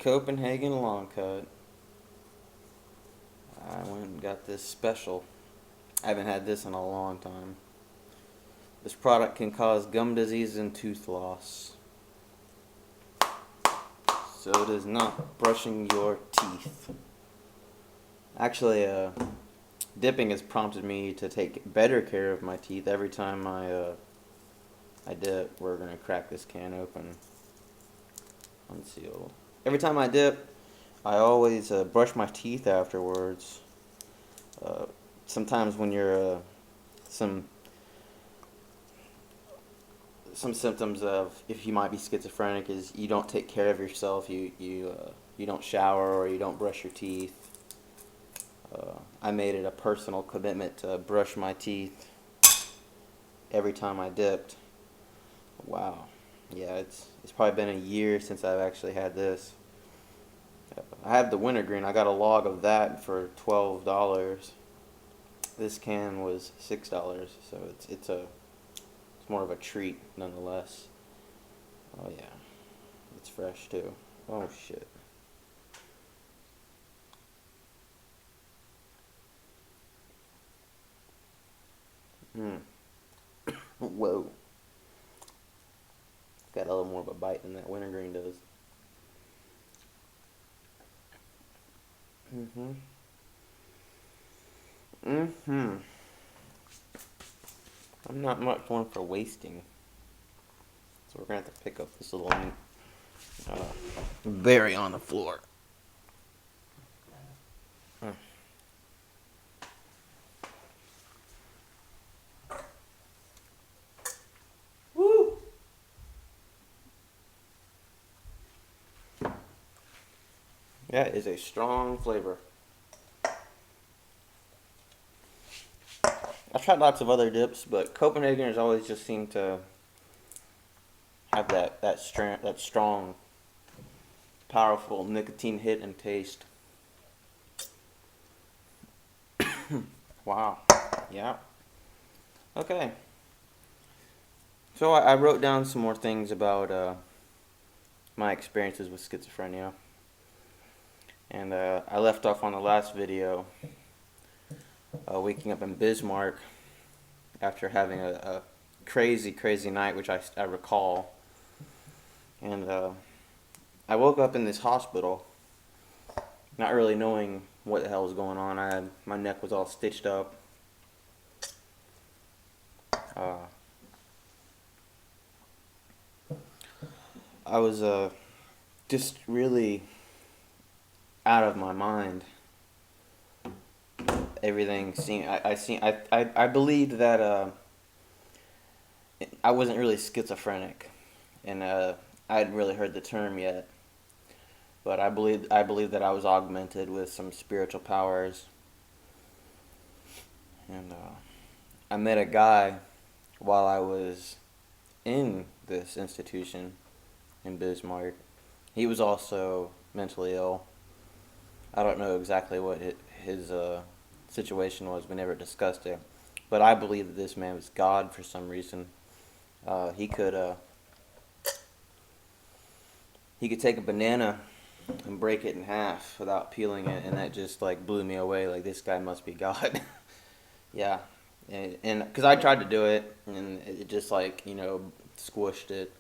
Copenhagen long cut. I went and got this special. I haven't had this in a long time. This product can cause gum disease and tooth loss. So it is not brushing your teeth. Actually, dipping has prompted me to take better care of my teeth every time I dip. We're gonna crack this can open. Unsealed. Every time I dip, I always brush my teeth afterwards. Sometimes when you're some symptoms of if you might be schizophrenic is you don't take care of yourself. You don't shower or you don't brush your teeth. I made it a personal commitment to brush my teeth every time I dipped. Wow. Yeah, it's probably been a year since I've actually had this. I have the wintergreen. I got a log of that for $12. This can was $6, so it's more of a treat nonetheless. Oh yeah, it's fresh too. Oh shit. Whoa. Got a little more of a bite than that wintergreen does. I'm not much one for wasting. So we're gonna have to pick up this little berry on the floor. Woo! That is a strong flavor. I've tried lots of other dips, but Copenhageners always just seem to have that strong, powerful nicotine hit and taste. Wow. Yeah. Okay. So I wrote down some more things about my experiences with schizophrenia. And I left off on the last video waking up in Bismarck after having a crazy, crazy night, which I recall. And I woke up in this hospital, not really knowing what the hell was going on. My neck was all stitched up. I was just really out of my mind. Everything seemed. I believed that I wasn't really schizophrenic, and I hadn't really heard the term yet. But I believed that I was augmented with some spiritual powers, and I met a guy while I was in this institution in Bismarck. He was also mentally ill. I don't know exactly what his situation was. We never discussed it, but I believe that this man was God for some reason. He could take a banana and break it in half without peeling it, and that just like blew me away. Like, this guy must be God. Yeah, and because I tried to do it, and it just like squished it,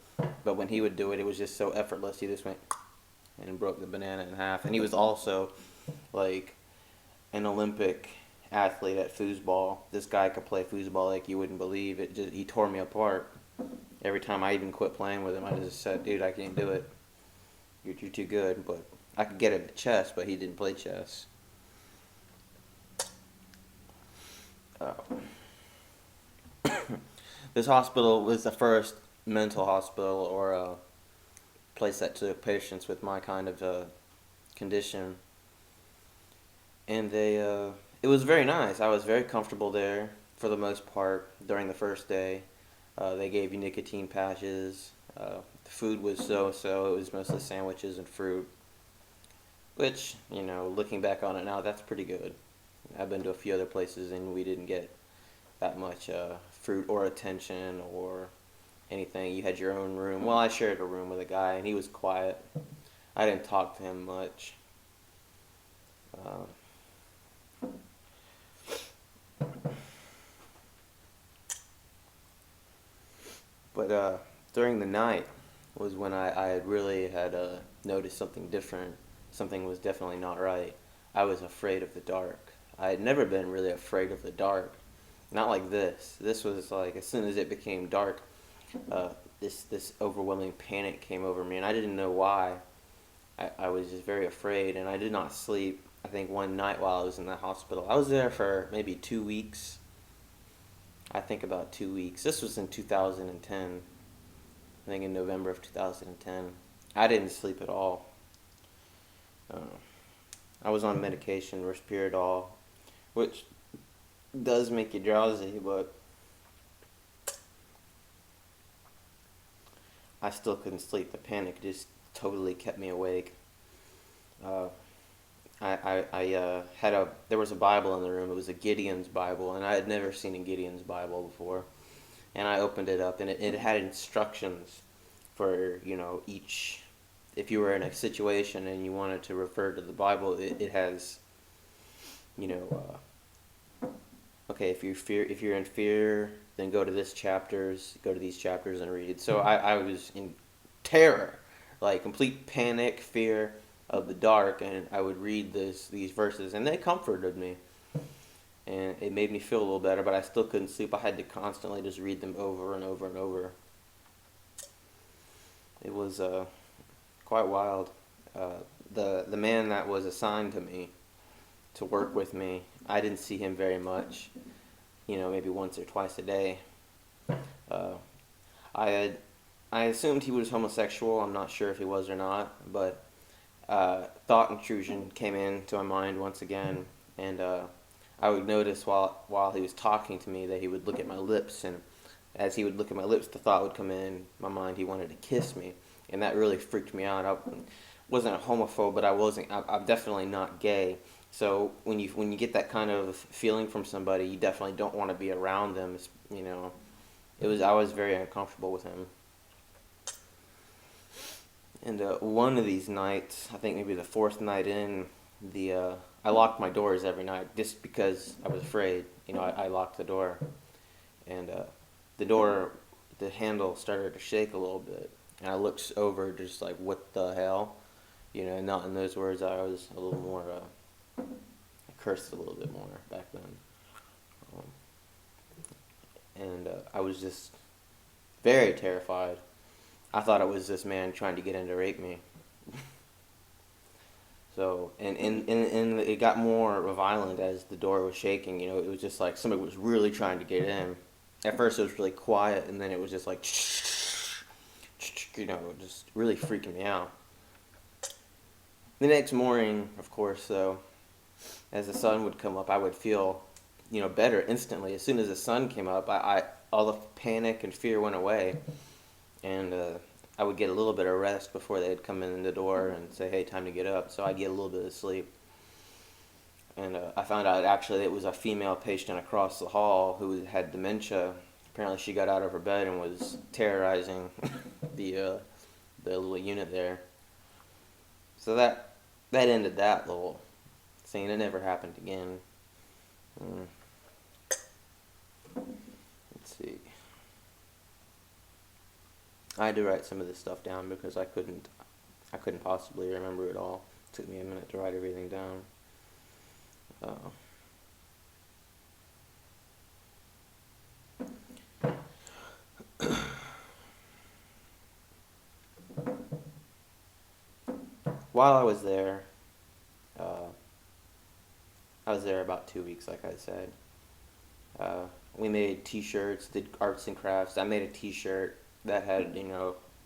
but when he would do it, it was just so effortless. He just went and broke the banana in half, and he was also like an Olympic athlete at foosball. This guy could play foosball like you wouldn't believe. He tore me apart. Every time I even quit playing with him, I just said, dude, I can't do it. You're too good. But I could get him at chess, but he didn't play chess. This hospital was the first mental hospital or a place that took patients with my kind of condition. And it was very nice. I was very comfortable there for the most part during the first day. They gave you nicotine patches. The food was so-so. It was mostly sandwiches and fruit, which, looking back on it now, that's pretty good. I've been to a few other places and we didn't get that much fruit or attention or anything. You had your own room. Well, I shared a room with a guy and he was quiet. I didn't talk to him much. Uh, but during the night was when I had really had noticed something different. Something was definitely not right. I was afraid of the dark. I had never been really afraid of the dark. Not like this. This was like as soon as it became dark, this overwhelming panic came over me, and I didn't know why. I was just very afraid, and I did not sleep. I think one night while I was in the hospital, I was there for maybe 2 weeks. I think about 2 weeks. This was in 2010. I think in November of 2010. I didn't sleep at all. Uh, I was on medication, Risperdal, which does make you drowsy, but I still couldn't sleep. The panic just totally kept me awake. Uh, I had there was a Bible in the room. It was a Gideon's Bible, and I had never seen a Gideon's Bible before. And I opened it up, and it had instructions for, each, if you were in a situation and you wanted to refer to the Bible, it has, you know, okay, if you're in fear, then go to these chapters and read. So I was in terror, like complete panic, fear of the dark, and I would read these verses, and they comforted me, and it made me feel a little better. But I still couldn't sleep. I had to constantly just read them over and over and over. It was quite wild. The man that was assigned to me to work with me, I didn't see him very much. Maybe once or twice a day. Uh, I assumed he was homosexual. I'm not sure if he was or not, but thought intrusion came into my mind once again, and I would notice while he was talking to me that he would look at my lips, and as he would look at my lips, the thought would come in my mind he wanted to kiss me, and that really freaked me out. I wasn't a homophobe, but I'm definitely not gay. So when you get that kind of feeling from somebody, you definitely don't want to be around them. I was very uncomfortable with him. And one of these nights, I think maybe the fourth night in, I locked my doors every night just because I was afraid. I locked the door, and the handle started to shake a little bit, and I looked over just like, what the hell? Not in those words. I was a little more. I cursed a little bit more back then, and I was just very terrified. I thought it was this man trying to get in to rape me. So, and it got more violent as the door was shaking. It was just like somebody was really trying to get in. At first it was really quiet, and then it was just like, just really freaking me out. The next morning, of course, though, as the sun would come up, I would feel, better instantly. As soon as the sun came up, I all the panic and fear went away, and I would get a little bit of rest before they'd come in the door and say, "Hey, time to get up." So I'd get a little bit of sleep, and I found out actually it was a female patient across the hall who had dementia. Apparently, she got out of her bed and was terrorizing the little unit there. So that ended that little scene. It never happened again. Let's see. I had to write some of this stuff down because I couldn't possibly remember it all. It took me a minute to write everything down. While I was there, I was there about 2 weeks, like I said. We made T-shirts, did arts and crafts. I made a T-shirt that had,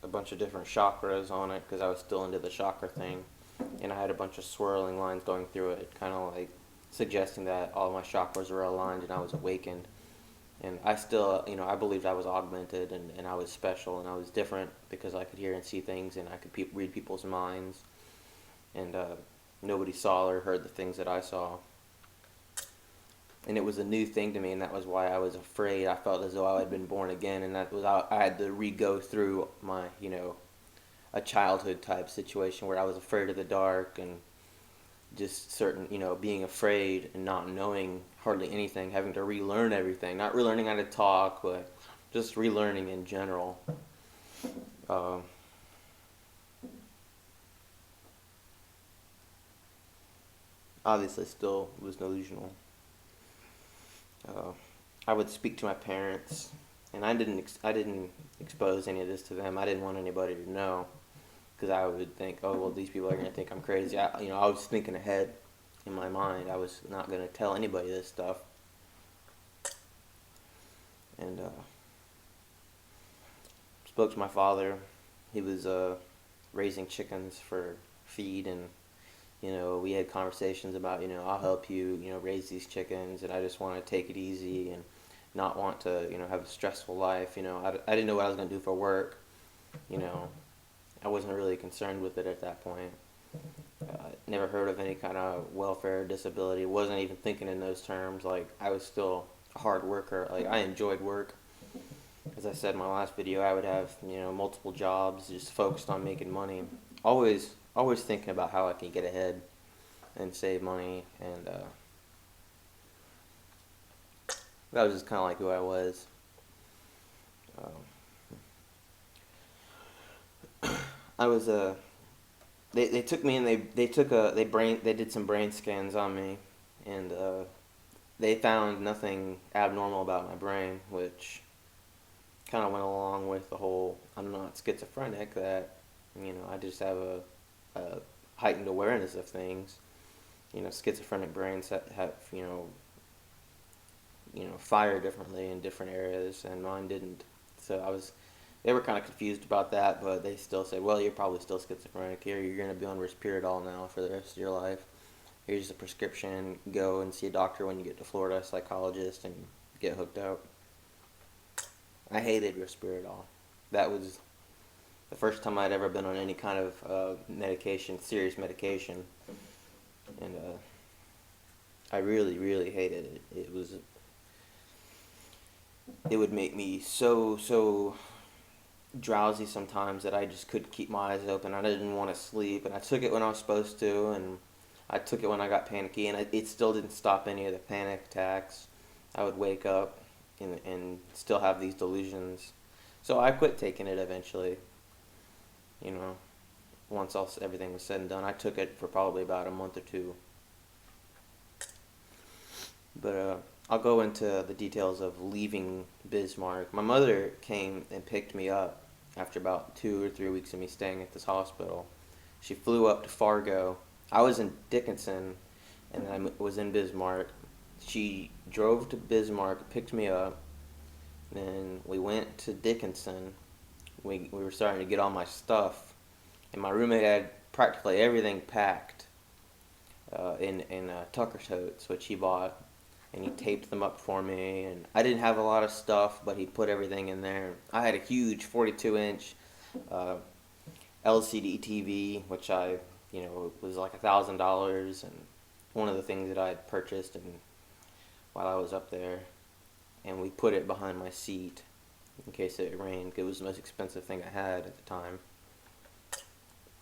a bunch of different chakras on it because I was still into the chakra thing. And I had a bunch of swirling lines going through it, kind of like suggesting that all my chakras were aligned and I was awakened. And I still, I believed I was augmented and I was special and I was different because I could hear and see things and I could read people's minds. And nobody saw or heard the things that I saw. And it was a new thing to me, and that was why I was afraid. I felt as though I had been born again, and that was I had to re-go through my, a childhood type situation where I was afraid of the dark and just certain, being afraid and not knowing hardly anything, having to relearn everything, not relearning how to talk, but just relearning in general. Uh, Obviously, still was delusional. Uh, I would speak to my parents, and I didn't expose any of this to them. I didn't want anybody to know, because I would think, oh well, these people are gonna think I'm crazy. I was thinking ahead in my mind. I was not gonna tell anybody this stuff, and spoke to my father. He was raising chickens for feed, and we had conversations about, I'll help you, raise these chickens, and I just want to take it easy and not want to, have a stressful life. I didn't know what I was going to do for work. You know, I wasn't really concerned with it at that point. Never heard of any kind of welfare, disability. Wasn't even thinking in those terms. Like, I was still a hard worker. Like, I enjoyed work. As I said in my last video, I would have, multiple jobs, just focused on making money. Always thinking about how I can get ahead and save money, and that was just kind of like who I was. I was they took me and they did some brain scans on me, and they found nothing abnormal about my brain, which kind of went along with the whole I'm not schizophrenic, that I just have a heightened awareness of things. Schizophrenic brains have fire differently in different areas, and mine didn't. So they were kind of confused about that, but they still said, well, you're probably still schizophrenic. Here, you're going to be on risperidol now for the rest of your life. Here's a prescription. Go and see a doctor when you get to Florida, a psychologist, and get hooked up. I hated risperidol. That was the first time I'd ever been on any kind of medication, serious medication. And I really, really hated it. It would make me so drowsy sometimes that I just couldn't keep my eyes open. I didn't want to sleep, and I took it when I was supposed to, and I took it when I got panicky, and it still didn't stop any of the panic attacks. I would wake up and still have these delusions. So I quit taking it eventually. Once everything was said and done, I took it for probably about a month or two. But I'll go into the details of leaving Bismarck. My mother came and picked me up after about 2 or 3 weeks of me staying at this hospital. She flew up to Fargo. I was in Dickinson, and I was in Bismarck. She drove to Bismarck, picked me up, then we went to Dickinson. We were starting to get all my stuff, and my roommate had practically everything packed in Tucker totes, which he bought, and he taped them up for me. And I didn't have a lot of stuff, but he put everything in there. I had a huge 42-inch LCD TV, which was like $1,000, and one of the things that I had purchased and while I was up there, and we put it behind my seat in case it rained. It was the most expensive thing I had at the time.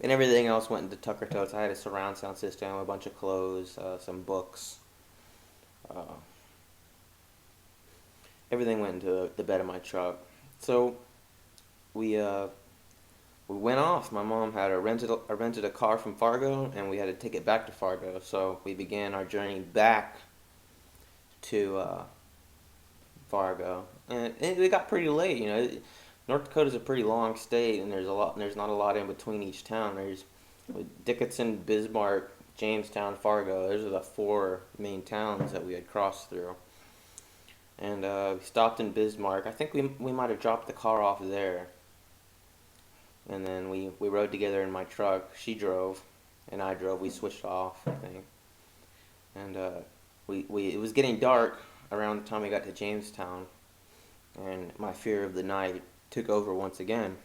And everything else went into Tucker totes. I had a surround sound system, a bunch of clothes, some books. Everything went into the bed of my truck. So we went off. My mom had rented a car from Fargo, and we had to take it back to Fargo. So we began our journey back to Fargo, and it got pretty late. North Dakota's a pretty long state, and there's not a lot in between each town. There's Dickinson, Bismarck, Jamestown, Fargo. Those are the 4 main towns that we had crossed through. And we stopped in Bismarck. I think we might have dropped the car off there. And then we rode together in my truck. She drove, and I drove. We switched off, I think. And it was getting dark around the time we got to Jamestown, and my fear of the night took over once again.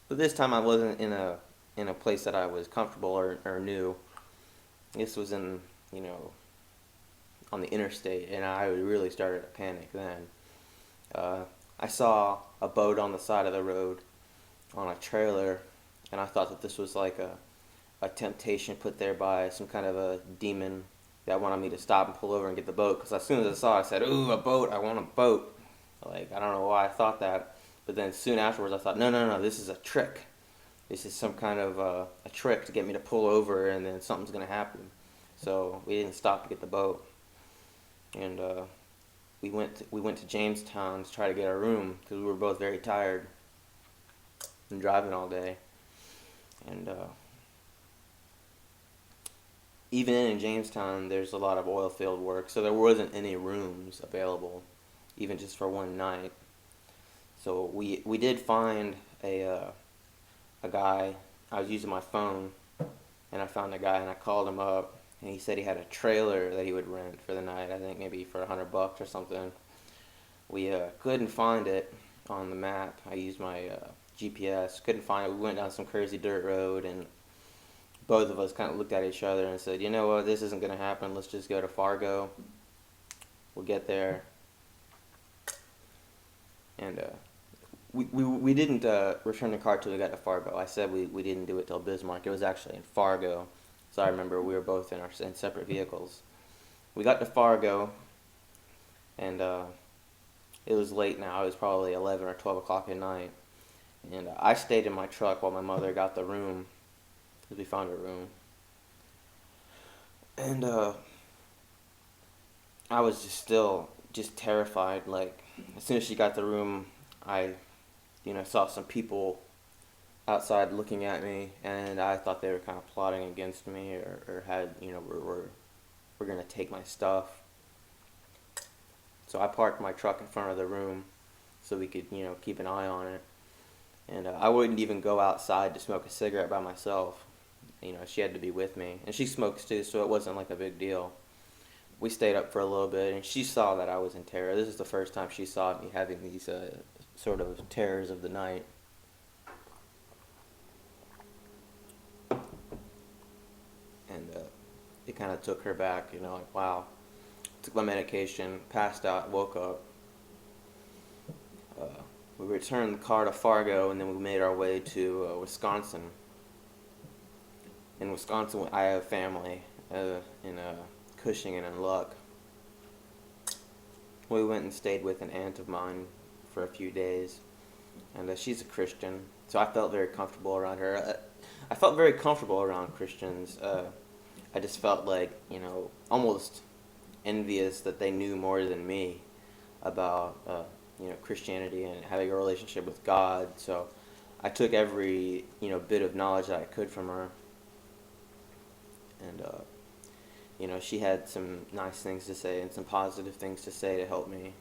But this time I wasn't in a place that I was comfortable or knew. This was in on the interstate, and I really started to panic then. I saw a boat on the side of the road, on a trailer, and I thought that this was like a temptation put there by some kind of a demon that wanted me to stop and pull over and get the boat. Because as soon as I saw it, I said, "Ooh, a boat! I want a boat!" Like, I don't know why I thought that, but then soon afterwards I thought, no, this is a trick. This is some kind of a trick to get me to pull over, and then something's gonna happen. So we didn't stop to get the boat, and we went to Jamestown to try to get a room because we were both very tired and driving all day, and even in Jamestown, there's a lot of oil field work, so there wasn't any rooms available, even just for one night. So we did find a guy. I was using my phone, and I found a guy, and I called him up, and he said he had a trailer that he would rent for the night. I think maybe for $100 or something. We couldn't find it on the map. I used my GPS. Couldn't find it. We went down some crazy dirt road, and both of us kind of looked at each other and said, "You know what? This isn't gonna happen. Let's just go to Fargo. We'll get there." And we didn't return the car till we got to Fargo. I said we didn't do it till Bismarck. It was actually in Fargo. So I remember we were both in separate vehicles. We got to Fargo, and it was late now. It was probably 11 or 12 o'clock at night. And I stayed in my truck while my mother got the room, because we found a room. And I was just terrified. Like, as soon as she got the room, I saw some people outside looking at me, and I thought they were kind of plotting against me, or had, were going to take my stuff. So I parked my truck in front of the room so we could, keep an eye on it. And I wouldn't even go outside to smoke a cigarette by myself. She had to be with me. And she smokes too, so it wasn't like a big deal. We stayed up for a little bit, and she saw that I was in terror. This is the first time she saw me having these sort of terrors of the night. And it kind of took her back, like, wow. Took my medication, passed out, woke up. We returned the car to Fargo, and then we made our way to Wisconsin. In Wisconsin, I have family in Cushing and in Luck. We went and stayed with an aunt of mine for a few days, and she's a Christian, so I felt very comfortable around her. I felt very comfortable around Christians. I just felt like, almost envious that they knew more than me about Christianity and having a relationship with God. So I took every bit of knowledge that I could from her, and she had some nice things to say and some positive things to say to help me.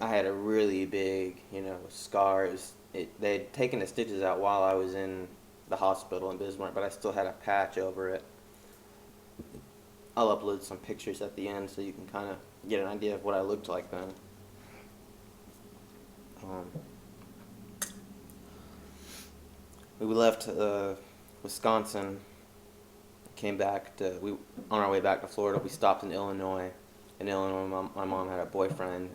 I had a really big scar. They had taken the stitches out while I was in the hospital in Bismarck, but I still had a patch over it. I'll upload some pictures at the end so you can kind of get an idea of what I looked like then. We left Wisconsin, came back on our way back to Florida. We stopped in Illinois. In Illinois, my mom had a boyfriend,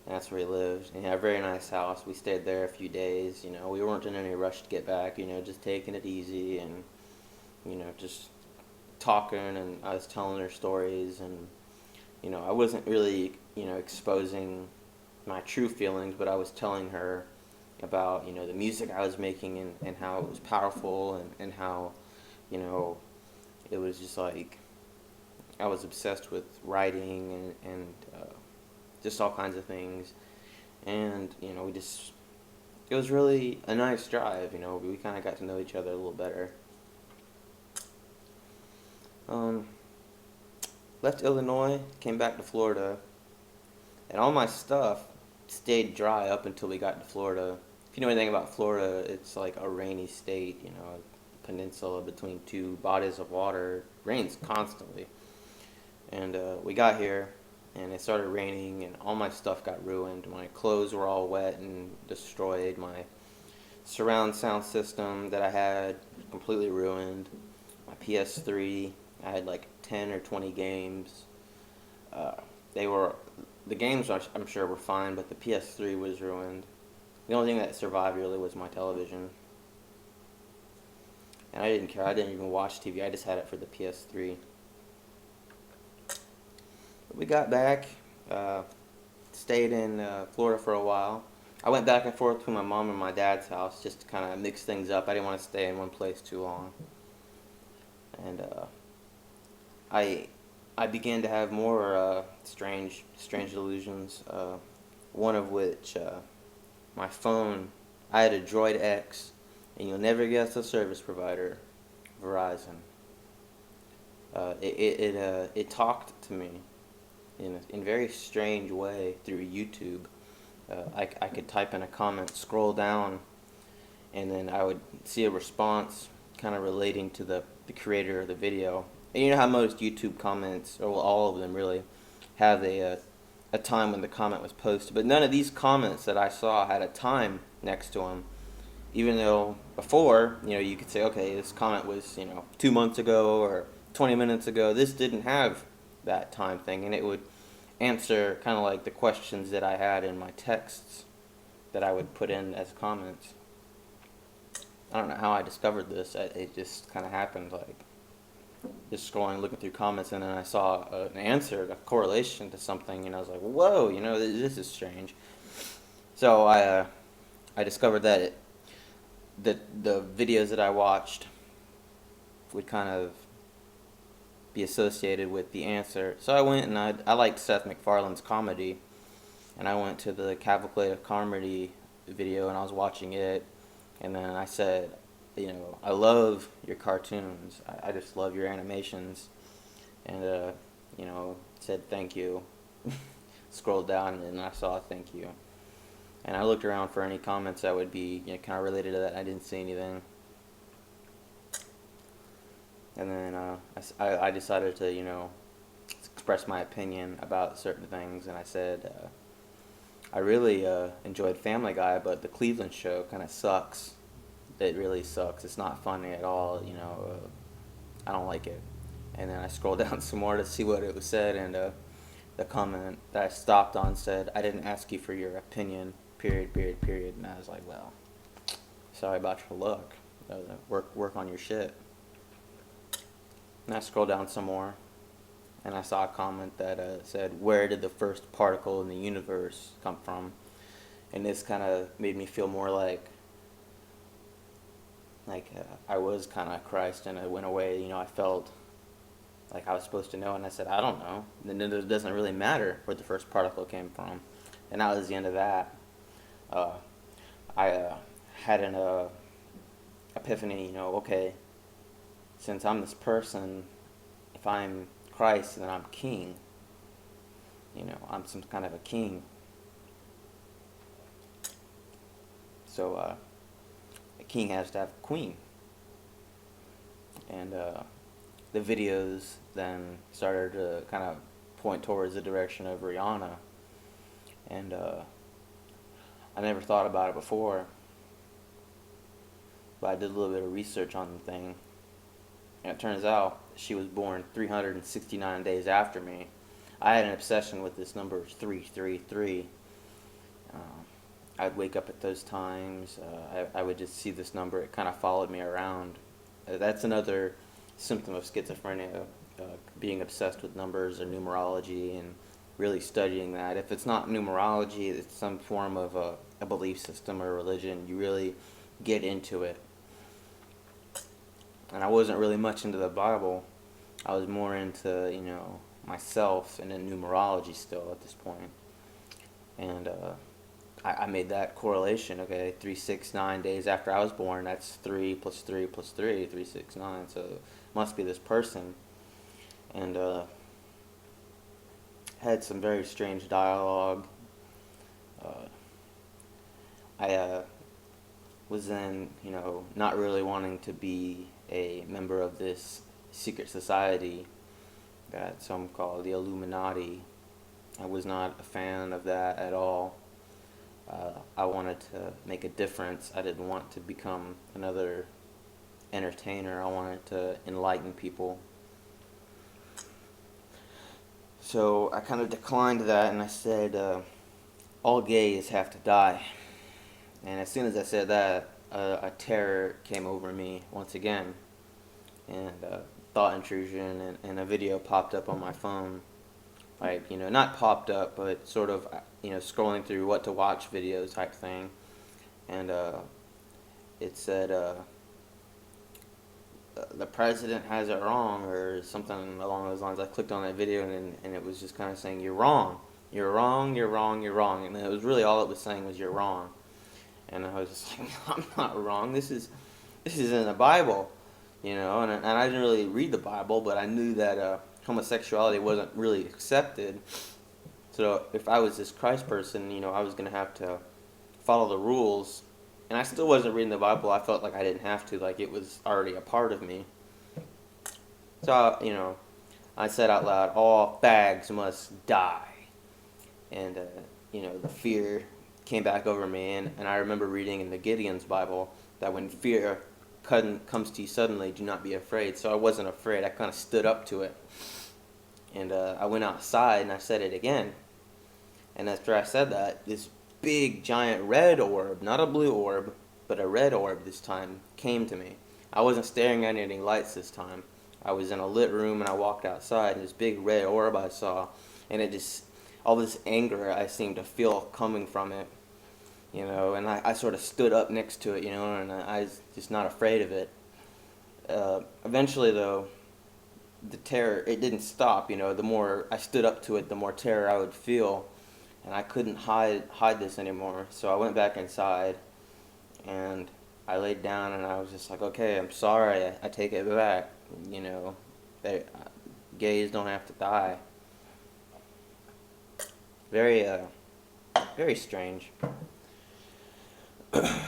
and that's where he lived. And he had a very nice house. We stayed there a few days. We weren't in any rush to get back. Just taking it easy and just talking. And I was telling her stories, and I wasn't really exposing my true feelings, but I was telling her about the music I was making and how it was powerful, and how it was just like I was obsessed with writing and just all kinds of things. And it was really a nice drive. We kind of got to know each other a little better. Left Illinois, came back to Florida, and all my stuff stayed dry up until we got to Florida. If you know anything about Florida, it's like a rainy state, a peninsula between two bodies of water. Rains constantly. And we got here, and it started raining, and all my stuff got ruined. My clothes were all wet and destroyed. My surround sound system that I had completely ruined. My PS3, I had like 10 or 20 games. The games I'm sure were fine, but the PS3 was ruined. The only thing that survived really was my television. And I didn't care. I didn't even watch TV. I just had it for the PS3. But we got back, stayed in Florida for a while. I went back and forth between my mom and my dad's house just to kind of mix things up. I didn't want to stay in one place too long. And I I began to have more strange delusions. One of which, my phone, I had a Droid X, and you'll never guess the service provider, Verizon. It talked to me in a very strange way through YouTube. I could type in a comment, scroll down, and then I would see a response kind of relating to the creator of the video. And you know how most YouTube comments, or well, all of them really, have a time when the comment was posted. But none of these comments that I saw had a time next to them. Even though before, you could say, okay, this comment was, 2 months ago or 20 minutes ago. This didn't have that time thing, and it would answer kind of like the questions that I had in my texts that I would put in as comments. I don't know how I discovered this. It just kind of happened, like just scrolling, looking through comments, and then I saw an answer, a correlation to something, and I was like, whoa, this is strange. So I discovered that the videos that I watched would kind of be associated with the answer. So I went and I liked Seth MacFarlane's comedy, and I went to the Cavalcade of Comedy video and I was watching it, and then I said, I love your cartoons. I just love your animations, and said thank you. Scrolled down and I saw thank you, and I looked around for any comments that would be kind of related to that. I didn't see anything. And then I decided to, express my opinion about certain things, and I said, I really enjoyed Family Guy, but the Cleveland show kind of sucks. It really sucks. It's not funny at all, I don't like it. And then I scrolled down some more to see what it was said, and the comment that I stopped on said, I didn't ask you for your opinion, period. And I was like, well, sorry about your luck. Work on your shit. And I scrolled down some more, and I saw a comment that said, where did the first particle in the universe come from? And this kind of made me feel more like I was kind of Christ, and it went away. I felt like I was supposed to know, and I said, I don't know. And then it doesn't really matter where the first particle came from. And that was the end of that. I had an epiphany, okay, since I'm this person, if I'm Christ, then I'm king. I'm some kind of a king. So a king has to have a queen. And the videos then started to kind of point towards the direction of Rihanna. And I never thought about it before, but I did a little bit of research on the thing. And it turns out she was born 369 days after me. I had an obsession with this number 333. I'd wake up at those times. I would just see this number. It kind of followed me around. That's another symptom of schizophrenia, being obsessed with numbers or numerology and really studying that. If it's not numerology, it's some form of a belief system or religion. You really get into it. And I wasn't really much into the Bible. I was more into, myself and in numerology still at this point. And I made that correlation, okay, 369 days after I was born, that's 3 plus 3 plus 3, 369, so it must be this person. And had some very strange dialogue. I was then, not really wanting to be a member of this secret society that some call the Illuminati. I was not a fan of that at all. I wanted to make a difference. I didn't want to become another entertainer. I wanted to enlighten people. So I kind of declined that, and I said, all gays have to die. And as soon as I said that, a terror came over me once again, and thought intrusion, and a video popped up on my phone. Like, not popped up, but sort of, scrolling through what to watch videos type thing. And it said, the president has it wrong, or something along those lines. I clicked on that video, and it was just kind of saying, you're wrong. You're wrong, you're wrong, you're wrong. And it was really all it was saying was, you're wrong. And I was just like, I'm not wrong. This is in the Bible, and I didn't really read the Bible, but I knew that homosexuality wasn't really accepted. So if I was this Christ person, I was going to have to follow the rules. And I still wasn't reading the Bible. I felt like I didn't have to, like it was already a part of me. So, I said out loud, all fags must die. And, the fear came back over me. And I remember reading in the Gideon's Bible that when fear comes to you suddenly, do not be afraid. So I wasn't afraid. I kind of stood up to it. And I went outside and I said it again. And after I said that, this big giant red orb, not a blue orb, but a red orb this time, came to me. I wasn't staring at any lights this time. I was in a lit room and I walked outside, and this big red orb I saw, and it just, all this anger I seemed to feel coming from it, and I sort of stood up next to it, and I was just not afraid of it. Eventually though, the terror, it didn't stop, the more I stood up to it, the more terror I would feel. And I couldn't hide this anymore, so I went back inside, and I laid down, and I was just like, okay, I'm sorry, I take it back, gays don't have to die. Very, very strange. But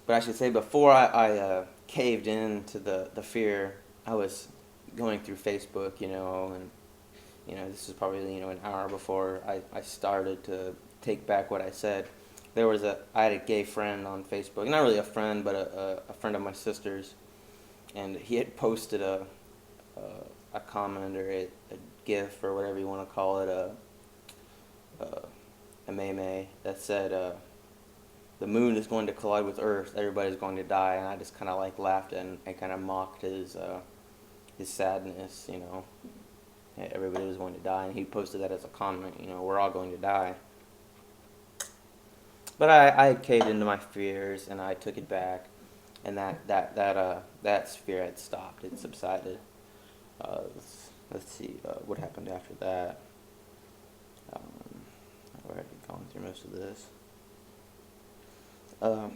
I should say, before I caved into the fear, I was going through Facebook, and this is probably, an hour before I started to take back what I said. I had a gay friend on Facebook, not really a friend, but a friend of my sister's, and he had posted a comment or a GIF or whatever you want to call it, a meme that said, the moon is going to collide with Earth, everybody's going to die, and I just kind of like laughed and kind of mocked his sadness, everybody was going to die, and he posted that as a comment, we're all going to die. But I caved into my fears, and I took it back, and that fear had stopped, it subsided. Let's see, what happened after that. I've already gone through most of this. I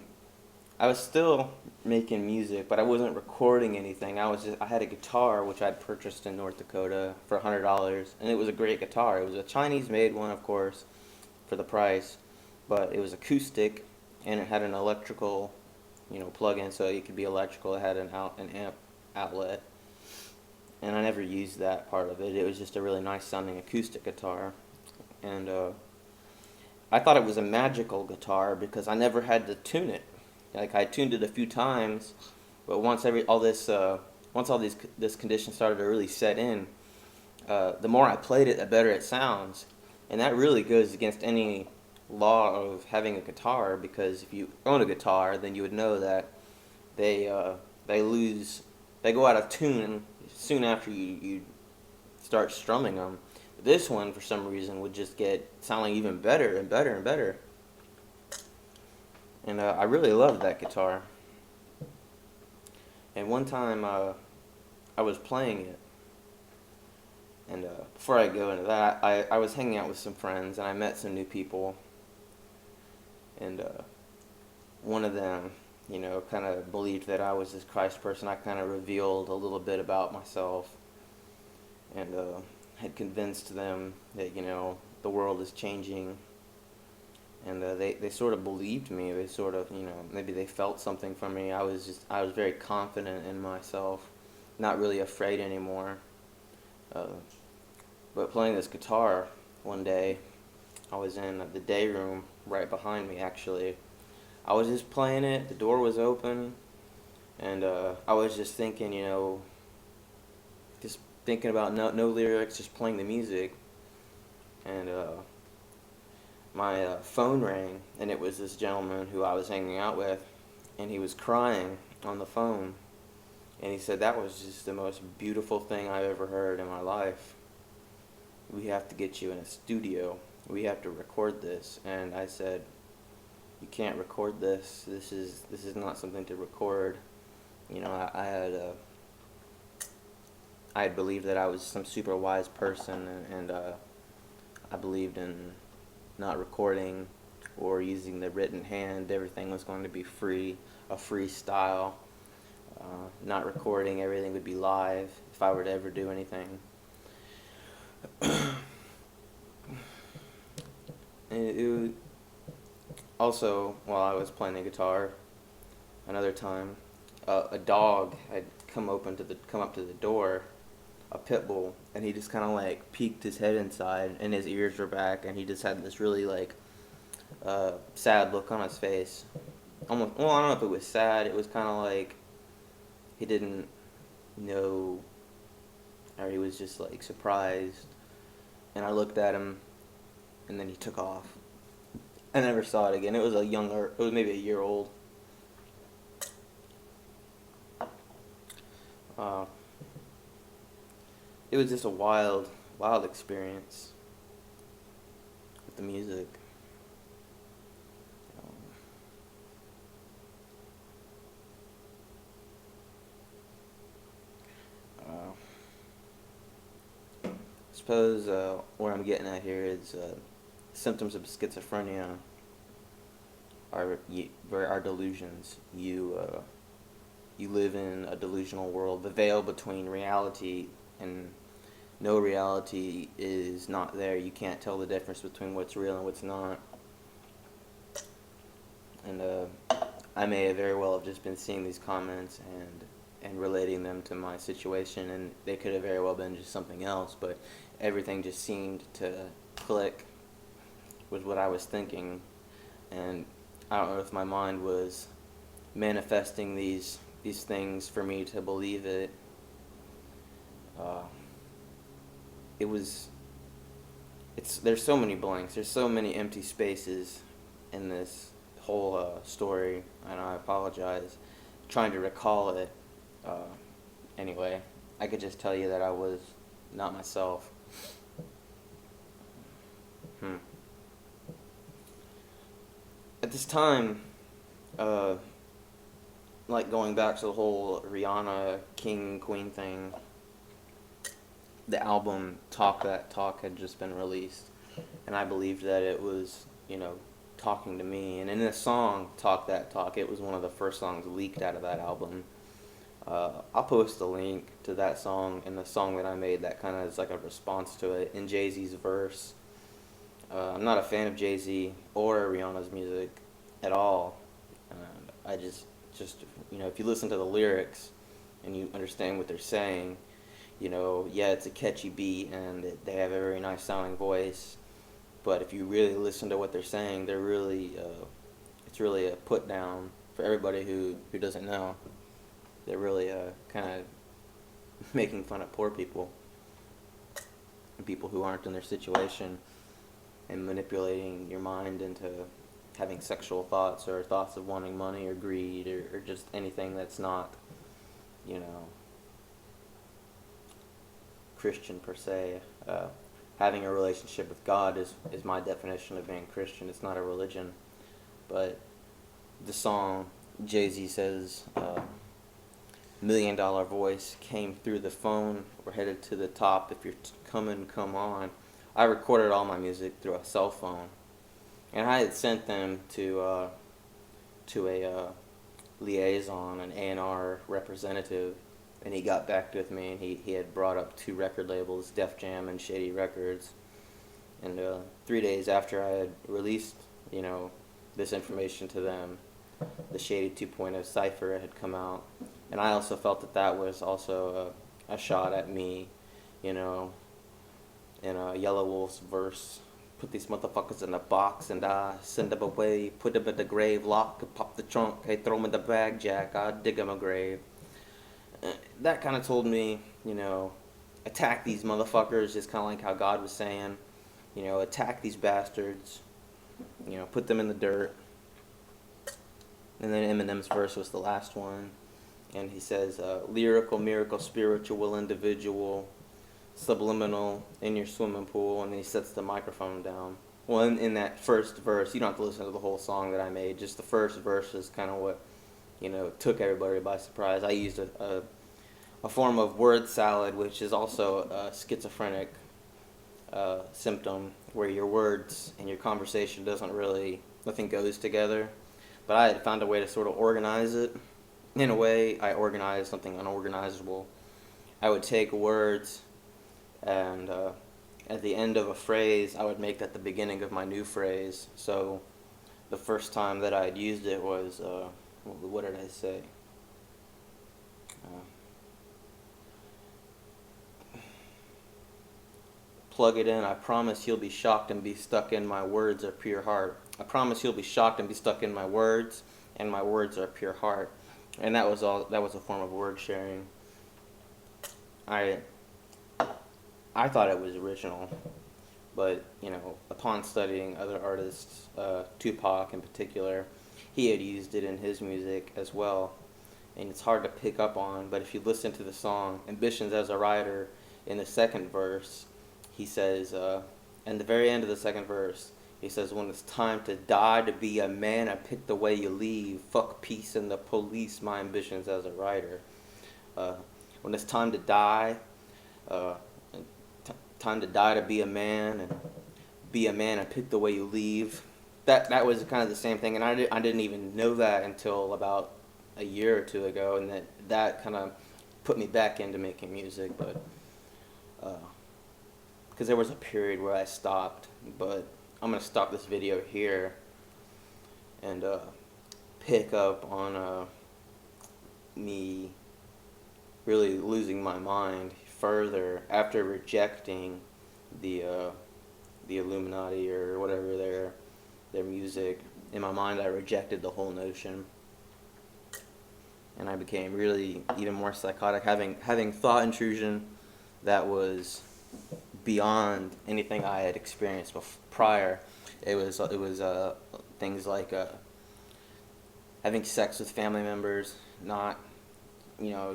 was still making music, but I wasn't recording anything. I had a guitar which I'd purchased in North Dakota for $100, and it was a great guitar. It was a Chinese-made one, of course, for the price, but it was acoustic, and it had an electrical, plug-in, so it could be electrical. It had an amp outlet, and I never used that part of it. It was just a really nice-sounding acoustic guitar, and I thought it was a magical guitar because I never had to tune it. Like, I tuned it a few times, but once this condition started to really set in, the more I played it, the better it sounds, and that really goes against any law of having a guitar, because if you own a guitar, then you would know that they go out of tune soon after you start strumming them. But this one, for some reason, would just get sounding even better and better and better. And I really loved that guitar. And one time I was playing it, and before I go into that, I was hanging out with some friends, and I met some new people, and one of them, kind of believed that I was this Christ person. I kind of revealed a little bit about myself, and had convinced them that, the world is changing. And they sort of believed me. They sort of, maybe they felt something from me. I was very confident in myself, not really afraid anymore. But playing this guitar one day, I was in the day room right behind me, actually. I was just playing it, the door was open, and I was just thinking, just thinking about no lyrics, just playing the music. And my phone rang, and it was this gentleman who I was hanging out with, and he was crying on the phone, and he said that was just the most beautiful thing I've ever heard in my life. We have to get you in a studio. We have to record this. And I said, you can't record this. This is not something to record. You know, I had believed that I was some super wise person, and I believed in not recording or using the written hand. Everything was going to be free, a freestyle. Not recording, everything would be live if I were to ever do anything. And also, while I was playing the guitar, another time, a dog had come up to the door, a pit bull, and he just kind of like peeked his head inside, and his ears were back, and he just had this really like sad look on his face. Almost, well, I don't know if it was sad. It was kind of like he didn't know, or he was just like surprised. And I looked at him, and then he took off. I never saw it again. It was it was maybe a year old. It was just a wild experience with the music. I suppose where I'm getting at here is symptoms of schizophrenia are delusions. You live in a delusional world. The veil between reality and no reality is not there. You can't tell the difference between what's real and what's not. And I may have very well have just been seeing these comments and relating them to my situation, and they could have very well been just something else, but everything just seemed to click with what I was thinking. And I don't know if my mind was manifesting these things for me to believe it. There's so many blanks, there's so many empty spaces in this whole story, and I apologize trying to recall it. Anyway, I could just tell you that I was not myself. At this time, like going back to the whole Rihanna King Queen thing, the album Talk That Talk had just been released, and I believed that it was, talking to me. And in the song Talk That Talk, it was one of the first songs leaked out of that album. I'll post a link to that song and the song that I made that kind of is like a response to it in Jay-Z's verse. I'm not a fan of Jay-Z or Rihanna's music at all. I just if you listen to the lyrics and you understand what they're saying, yeah, it's a catchy beat and they have a very nice sounding voice. But if you really listen to what they're saying, they're really, it's really a put down for everybody who doesn't know. They're really kind of making fun of poor people and people who aren't in their situation, and manipulating your mind into having sexual thoughts or thoughts of wanting money or greed or just anything that's not, Christian per se. Having a relationship with God is my definition of being Christian. It's not a religion. But the song, Jay-Z says, $1 million voice came through the phone. We're headed to the top. If you're coming, come on. I recorded all my music through a cell phone. And I had sent them to a liaison, an A&R representative, and he got back with me, and he had brought up 2 record labels, Def Jam and Shady Records. And 3 days after I had released, this information to them, the Shady 2.0 cipher had come out. And I also felt that was also a shot at me, in Yellow Wolf's verse. Put these motherfuckers in a box and I send them away, put them in the grave, lock, pop the trunk, hey, throw them in the bag, Jack, I dig them a grave. That kind of told me, attack these motherfuckers, just kind of like how God was saying, attack these bastards, put them in the dirt. And then Eminem's verse was the last one. And he says, lyrical, miracle, spiritual, individual, subliminal, in your swimming pool. And then he sets the microphone down. Well, in that first verse, you don't have to listen to the whole song that I made. Just the first verse is kind of what, took everybody by surprise. I used a form of word salad, which is also a schizophrenic symptom, where your words and your conversation nothing goes together. But I had found a way to sort of organize it. In a way, I organized something unorganizable. I would take words, and at the end of a phrase, I would make that the beginning of my new phrase. So the first time that I had used it was, what did I say? Plug it in. I promise you'll be shocked and be stuck in my words are pure heart. I promise you'll be shocked and be stuck in my words, and my words are pure heart. And that was a form of word sharing. I thought it was original, but upon studying other artists, Tupac in particular, he had used it in his music as well, and it's hard to pick up on. But if you listen to the song "Ambitions as a Writer," in the second verse, he says, in the very end of the second verse, he says, when it's time to die to be a man, I pick the way you leave. Fuck peace and the police, my ambitions as a writer. When it's time to die, time to die to be a man, and be a man and pick the way you leave. That was kind of the same thing, and I didn't even know that until about a year or two ago, and that kind of put me back into making music, but because there was a period where I stopped. But I'm going to stop this video here and pick up on me really losing my mind further after rejecting the Illuminati or whatever their music. In my mind, I rejected the whole notion, and I became really even more psychotic, having thought intrusion that was beyond anything I had experienced prior. It was things like having sex with family members, not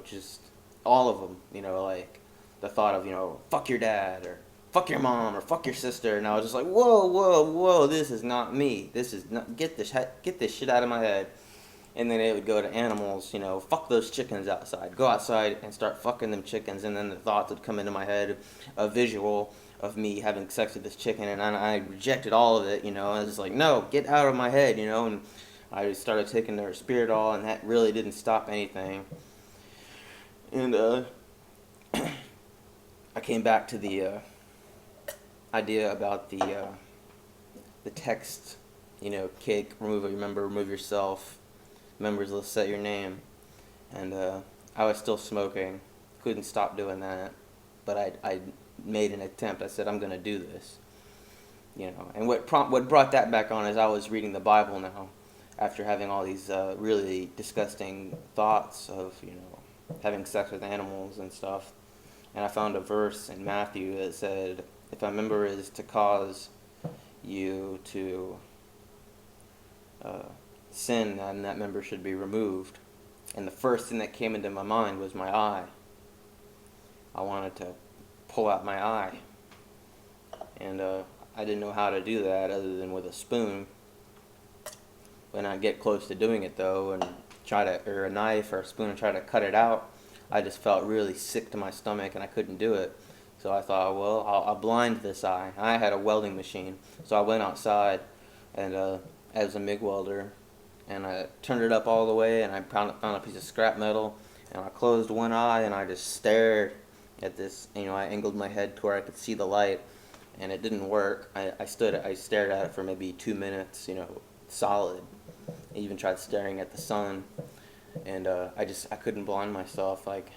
just all of them. Like the thought of fuck your dad or fuck your mom or fuck your sister, and I was just like, whoa, this is not me. This is not, get this shit out of my head. And then it would go to animals, fuck those chickens outside. Go outside and start fucking them chickens. And then the thoughts would come into my head, a visual of me having sex with this chicken. And I rejected all of it, I was like, no, get out of my head, And I started taking their spirit all, and that really didn't stop anything. And I came back to the idea about the text, kick, remove yourself. Members, let's set your name. And I was still smoking, couldn't stop doing that, but I made an attempt. I said, I'm going to do this, And what brought that back on is I was reading the Bible now, after having all these really disgusting thoughts of having sex with animals and stuff. And I found a verse in Matthew that said, if a member is to cause you to sin, then that member should be removed. And the first thing that came into my mind was my eye. I wanted to pull out my eye, and I didn't know how to do that other than with a spoon. When I get close to doing it though, and or a knife or a spoon and try to cut it out, I just felt really sick to my stomach and I couldn't do it. So I thought, well, I'll blind this eye. I had a welding machine, so I went outside and as a MIG welder, and I turned it up all the way, and I found a piece of scrap metal, and I closed one eye, and I just stared at this. I angled my head to where I could see the light, and it didn't work. I stared at it for maybe 2 minutes, solid. I even tried staring at the sun, and I couldn't blind myself. Like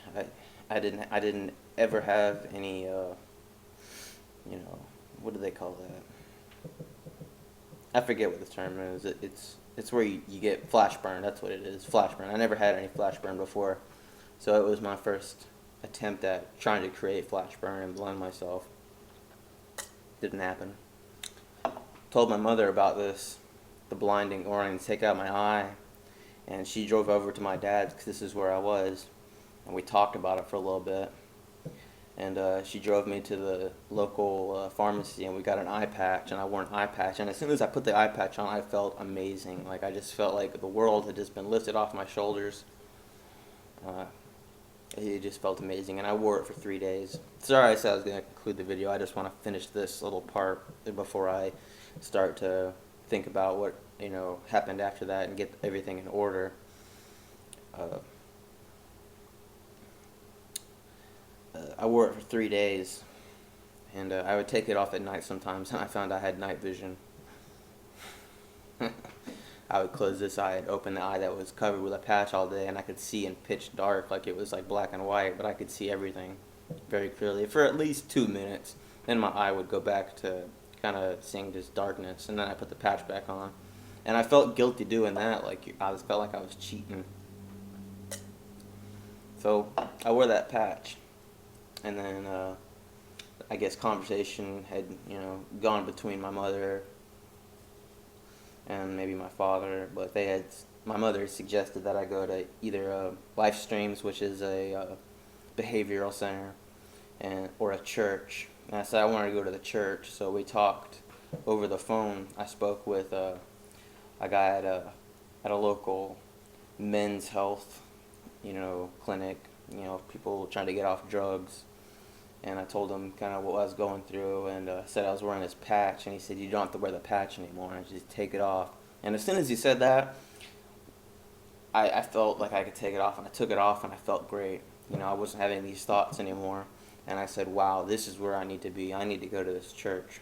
I didn't ever have any what do they call that? I forget what the term is. It's where you get flash burn. That's what it is, flash burn. I never had any flash burn before, so it was my first attempt at trying to create flash burn and blind myself. Didn't happen. told my mother about this, the blinding orange, take out my eye, and she drove over to my dad's because this is where I was, and we talked about it for a little bit. And she drove me to the local pharmacy, and we got an eye patch, and I wore an eye patch. And as soon as I put the eye patch on, I felt amazing. Like, I just felt like the world had just been lifted off my shoulders. It just felt amazing, and I wore it for 3 days. Sorry I said I was going to conclude the video. I just want to finish this little part before I start to think about what, happened after that and get everything in order. I wore it for 3 days, and I would take it off at night sometimes, and I found I had night vision. I would close this eye and open the eye that was covered with a patch all day, and I could see in pitch dark, like it was like black and white, but I could see everything very clearly for at least 2 minutes. Then my eye would go back to kind of seeing just darkness, and then I put the patch back on. And I felt guilty doing that, like felt like I was cheating. So I wore that patch. And then, I guess conversation had, gone between my mother and maybe my father, but my mother suggested that I go to either Life Streams, which is a behavioral center, or a church. And I said I wanted to go to the church, so we talked over the phone. I spoke with a guy at a local men's health, clinic, people trying to get off drugs. And I told him kind of what I was going through, and said I was wearing this patch, and he said, you don't have to wear the patch anymore, and just take it off. And as soon as he said that, I felt like I could take it off, and I took it off, and I felt great. I wasn't having these thoughts anymore, and I said, wow, this is where I need to be. I need to go to this church.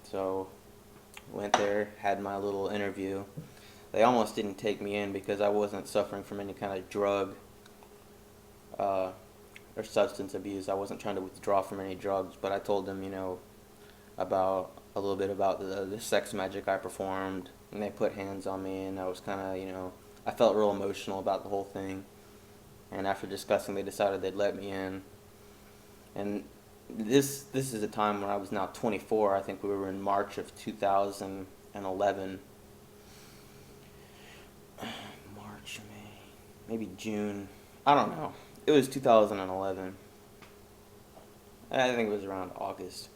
So went there, had my little interview. They almost didn't take me in because I wasn't suffering from any kind of drug or substance abuse. I wasn't trying to withdraw from any drugs, but I told them, about a little bit about the sex magic I performed, and they put hands on me, and I was kind of, I felt real emotional about the whole thing. And after discussing, they decided they'd let me in. And this is a time when I was now 24. I think we were in March of 2011. March, May, maybe June. I don't know. It was 2011. I think it was around August.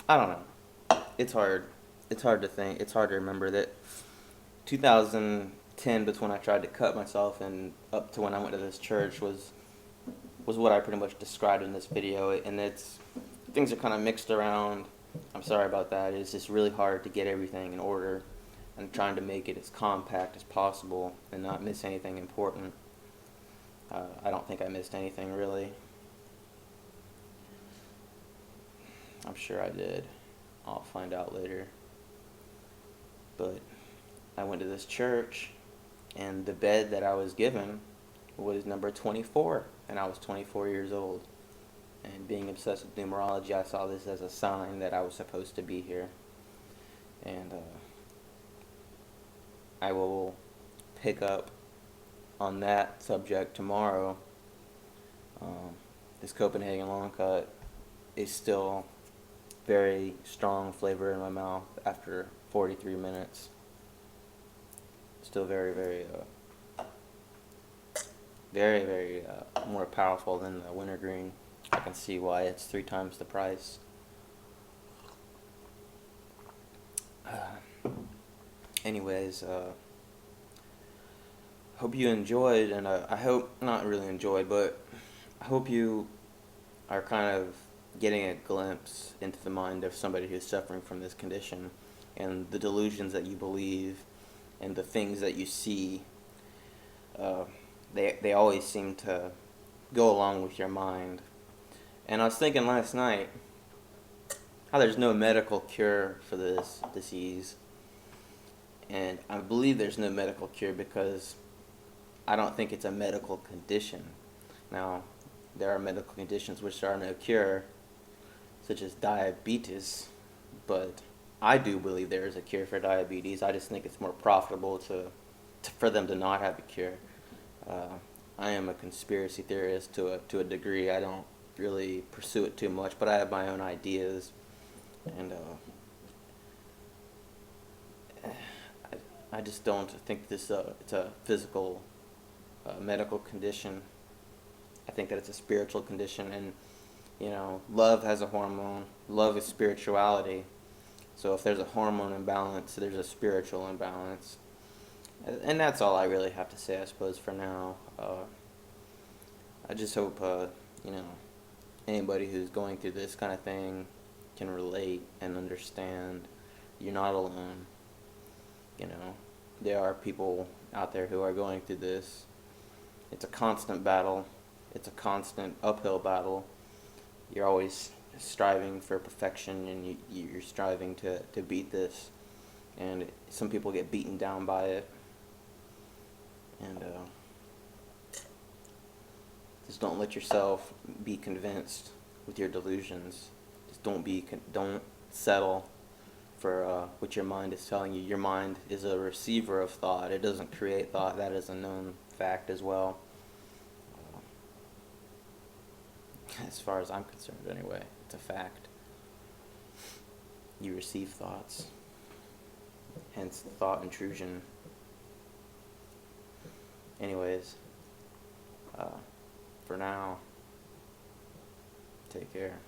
I don't know. It's hard. It's hard to think. It's hard to remember that 2010 was when I tried to cut myself, and up to when I went to this church was what I pretty much described in this video. And things are kind of mixed around. I'm sorry about that. It's just really hard to get everything in order and trying to make it as compact as possible and not miss anything important. I don't think I missed anything, really. I'm sure I did. I'll find out later. But I went to this church, and the bed that I was given was number 24, and I was 24 years old. And being obsessed with numerology, I saw this as a sign that I was supposed to be here. And I will pick up on that subject tomorrow. This Copenhagen long cut is still very strong flavor in my mouth after 43 minutes. Still very, very, very more powerful than the wintergreen. I can see why it's 3 times the price. Anyways, hope you enjoyed, and I hope, not really enjoyed, but I hope you are kind of getting a glimpse into the mind of somebody who's suffering from this condition, and the delusions that you believe and the things that you see. They always seem to go along with your mind. And I was thinking last night how there's no medical cure for this disease. And I believe there's no medical cure because I don't think it's a medical condition. Now, there are medical conditions which are no cure, such as diabetes, but I do believe there is a cure for diabetes. I just think it's more profitable for them to not have a cure. I am a conspiracy theorist to a degree. I don't really pursue it too much, but I have my own ideas, and I just don't think this it's a physical medical condition. I think that it's a spiritual condition, and love has a hormone. Love is spirituality. So if there's a hormone imbalance, there's a spiritual imbalance. And that's all I really have to say, I suppose, for now. I just hope, anybody who's going through this kind of thing can relate and understand. You're not alone. There are people out there who are going through this. It's a constant battle. It's a constant uphill battle. You're always striving for perfection, and you're striving to beat this. And some people get beaten down by it. And just don't let yourself be convinced with your delusions. Just don't settle for what your mind is telling you. Your mind is a receiver of thought. It doesn't create thought. That is a known fact as well. As far as I'm concerned, anyway, it's a fact. You receive thoughts, hence thought intrusion. Anyways, for now, take care.